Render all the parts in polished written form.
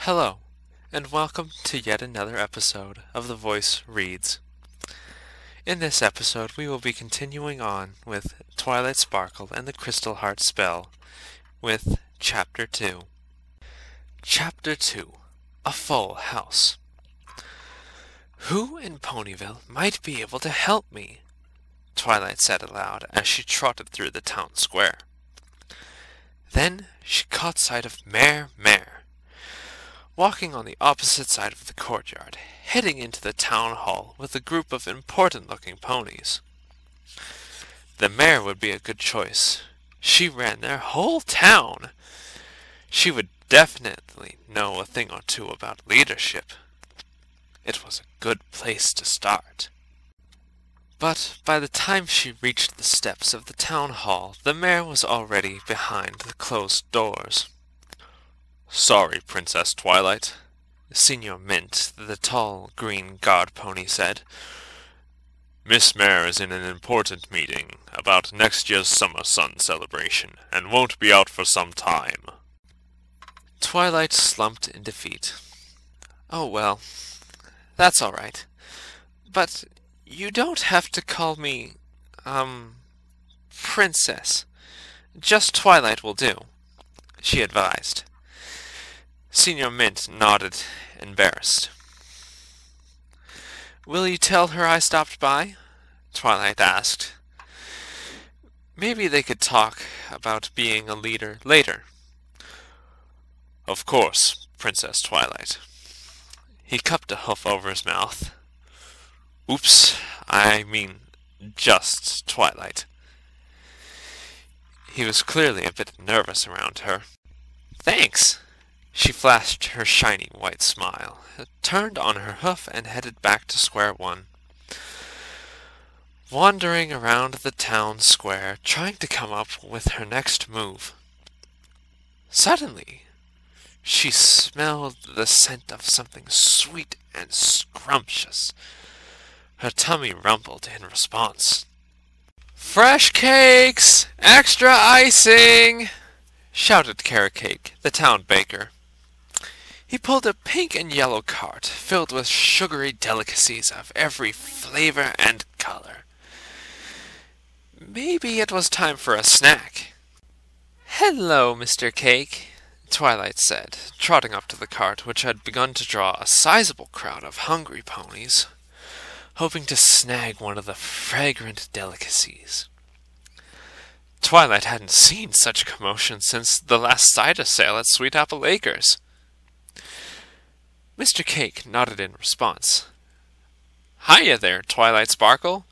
Hello, and welcome to yet another episode of The Voice Reads. In this episode, we will be continuing on with Twilight Sparkle and the Crystal Heart Spell with Chapter 2. Chapter 2, A Full House. Who in Ponyville might be able to help me? Twilight said aloud as she trotted through the town square. Then she caught sight of Mare, walking on the opposite side of the courtyard, heading into the town hall with a group of important-looking ponies. The mare would be a good choice. She ran their whole town. She would definitely know a thing or two about leadership. It was a good place to start. But by the time she reached the steps of the town hall, the mare was already behind the closed doors. "Sorry, Princess Twilight," Senior Mint, the tall green guard pony, said. "Miss Mare is in an important meeting about next year's Summer Sun celebration and won't be out for some time." Twilight slumped in defeat. "Oh well, that's all right. But you don't have to call me, Princess. Just Twilight will do," she advised. Senior Mint nodded, embarrassed. "Will you tell her I stopped by?" Twilight asked. Maybe they could talk about being a leader later. "Of course, Princess Twilight." He cupped a hoof over his mouth. "Oops, I mean just Twilight." He was clearly a bit nervous around her. "Thanks." She flashed her shiny white smile, turned on her hoof, and headed back to square one. Wandering around the town square, trying to come up with her next move. Suddenly, she smelled the scent of something sweet and scrumptious. Her tummy rumbled in response. "Fresh cakes! Extra icing!" shouted Carrot Cake, the town baker. He pulled a pink and yellow cart filled with sugary delicacies of every flavor and color. Maybe it was time for a snack. "Hello, Mr. Cake," Twilight said, trotting up to the cart, which had begun to draw a sizable crowd of hungry ponies, hoping to snag one of the fragrant delicacies. Twilight hadn't seen such commotion since the last cider sale at Sweet Apple Acres. Mr. Cake nodded in response. "Hiya there, Twilight Sparkle."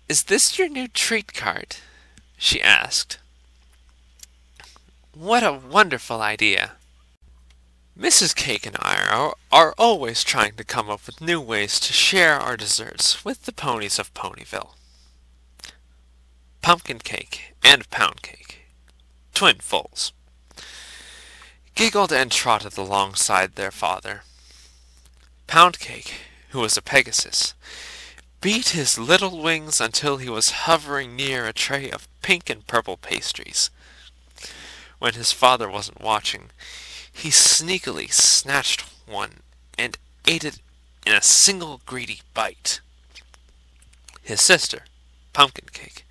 "Is this your new treat cart?" she asked. "What a wonderful idea. Mrs. Cake and I are always trying to come up with new ways to share our desserts with the ponies of Ponyville." Pumpkin Cake and Pound Cake, twin foals, giggled and trotted alongside their father. Pound Cake, who was a Pegasus, beat his little wings until he was hovering near a tray of pink and purple pastries. When his father wasn't watching, he sneakily snatched one and ate it in a single greedy bite. His sister, Pumpkin Cake,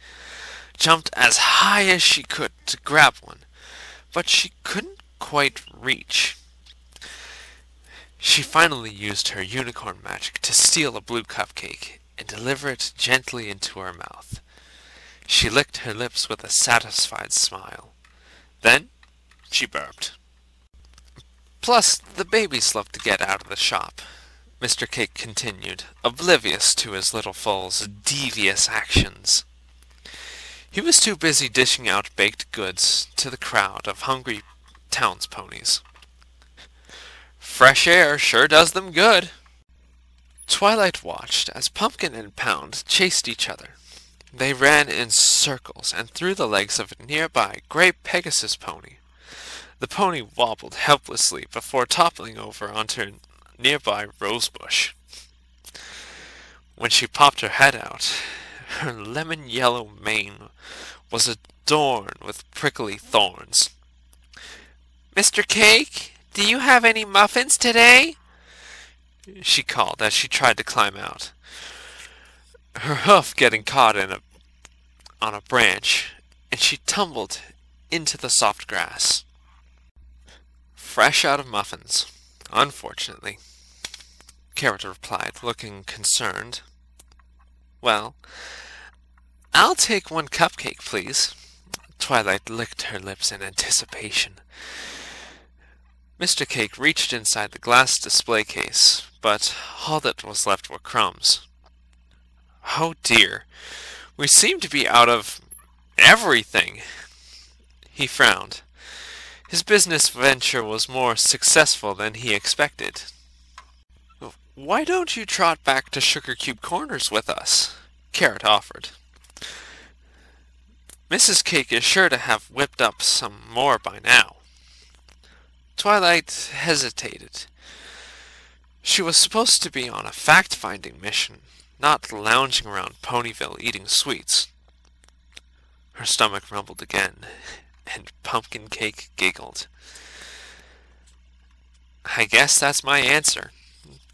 jumped as high as she could to grab one, but she couldn't quite reach. She finally used her unicorn magic to steal a blue cupcake and deliver it gently into her mouth. She licked her lips with a satisfied smile. Then she burped. "Plus, the babies love to get out of the shop," Mr. Cake continued, oblivious to his little foal's devious actions. He was too busy dishing out baked goods to the crowd of hungry townsponies. "Fresh air sure does them good." Twilight watched as Pumpkin and Pound chased each other. They ran in circles and through the legs of a nearby gray Pegasus pony. The pony wobbled helplessly before toppling over onto a nearby rosebush. When she popped her head out, her lemon-yellow mane was adorned with prickly thorns. Mr. Cake, do you have any muffins today? She called as she tried to climb out, her hoof getting caught on a branch, and she tumbled into the soft grass. Fresh out of muffins, unfortunately, Carrot replied, looking concerned. Well, I'll take one cupcake, please. Twilight licked her lips in anticipation. Mr. Cake reached inside the glass display case, but all that was left were crumbs. Oh dear, we seem to be out of everything. He frowned. His business venture was more successful than he expected. Why don't you trot back to Sugar Cube Corners with us? Carrot offered. Mrs. Cake is sure to have whipped up some more by now. Twilight hesitated. She was supposed to be on a fact-finding mission, not lounging around Ponyville eating sweets. Her stomach rumbled again, and Pumpkin Cake giggled. I guess that's my answer,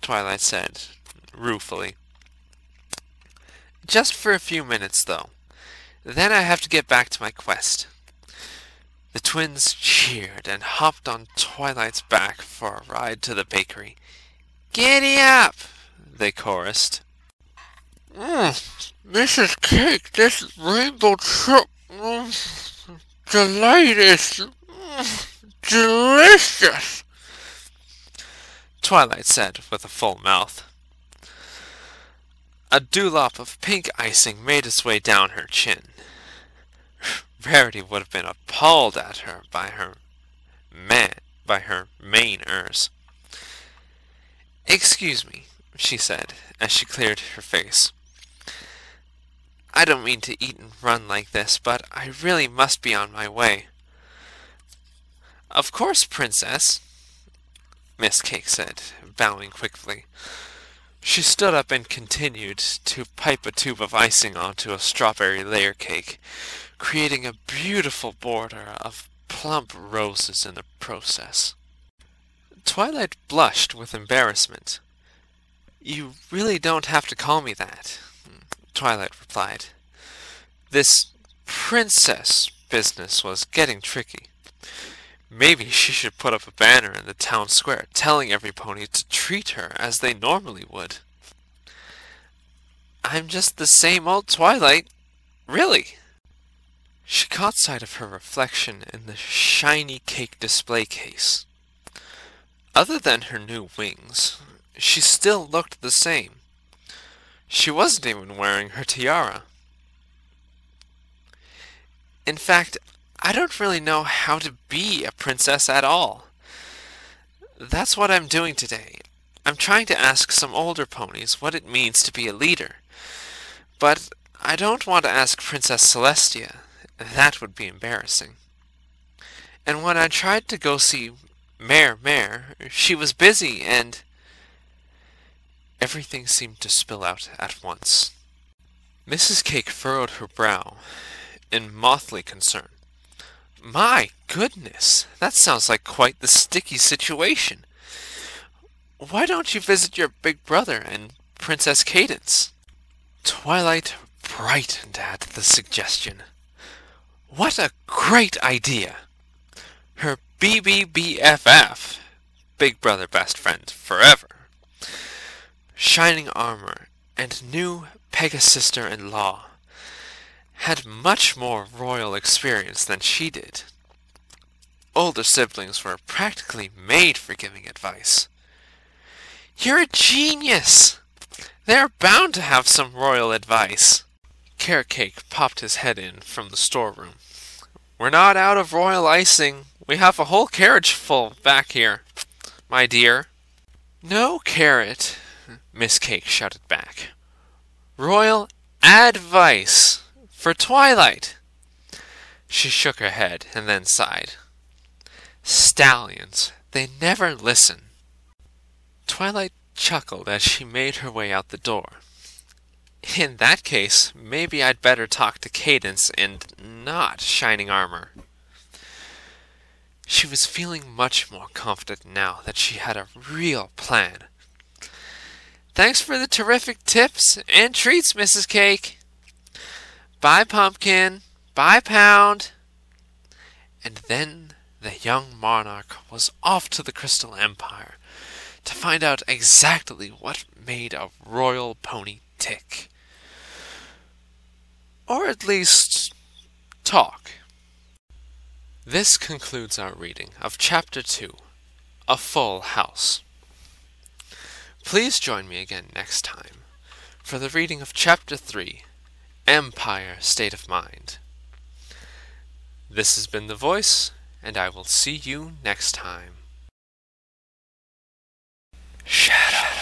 Twilight said, ruefully. Just for a few minutes, though. Then I have to get back to my quest. The twins cheered and hopped on Twilight's back for a ride to the bakery. Giddy up! They chorused. Mrs. Cake, this rainbow chip delight is delicious, Twilight said with a full mouth. A dollop of pink icing made its way down her chin. Rarity would have been appalled at her by her main ears. Excuse me, she said, as she cleared her face. I don't mean to eat and run like this, but I really must be on my way. Of course, Princess, Miss Cake said, bowing quickly. She stood up and continued to pipe a tube of icing onto a strawberry layer cake, creating a beautiful border of plump roses in the process. Twilight blushed with embarrassment. You really don't have to call me that, Twilight replied. This princess business was getting tricky. Maybe she should put up a banner in the town square telling every pony to treat her as they normally would. I'm just the same old Twilight, really. She caught sight of her reflection in the shiny cake display case. Other than her new wings, she still looked the same. She wasn't even wearing her tiara. In fact, I don't really know how to be a princess at all. That's what I'm doing today. I'm trying to ask some older ponies what it means to be a leader. But I don't want to ask Princess Celestia. That would be embarrassing. And when I tried to go see Mare, she was busy and... Everything seemed to spill out at once. Mrs. Cake furrowed her brow in mothly concern. My goodness, that sounds like quite the sticky situation. Why don't you visit your big brother and Princess Cadence? Twilight brightened at the suggestion. What a great idea! Her BBBFF, Big Brother Best Friend Forever, shining armor, and new Pegasister-in-law had much more royal experience than she did. Older siblings were practically made for giving advice. You're a genius! They're bound to have some royal advice. Carrot Cake popped his head in from the storeroom. We're not out of royal icing. We have a whole carriage full back here, my dear. No, Carrot, Miss Cake shouted back. Royal advice for Twilight. She shook her head and then sighed. Stallions, they never listen. Twilight chuckled as she made her way out the door. In that case, maybe I'd better talk to Cadence and not Shining Armor. She was feeling much more confident now that she had a real plan. Thanks for the terrific tips and treats, Mrs. Cake. Bye, Pumpkin. Bye, Pound. And then the young monarch was off to the Crystal Empire to find out exactly what made a royal pony tick. Or at least talk. This concludes our reading of Chapter 2, A Full House. Please join me again next time for the reading of Chapter 3, Empire State of Mind. This has been The Voice, and I will see you next time. Shadow.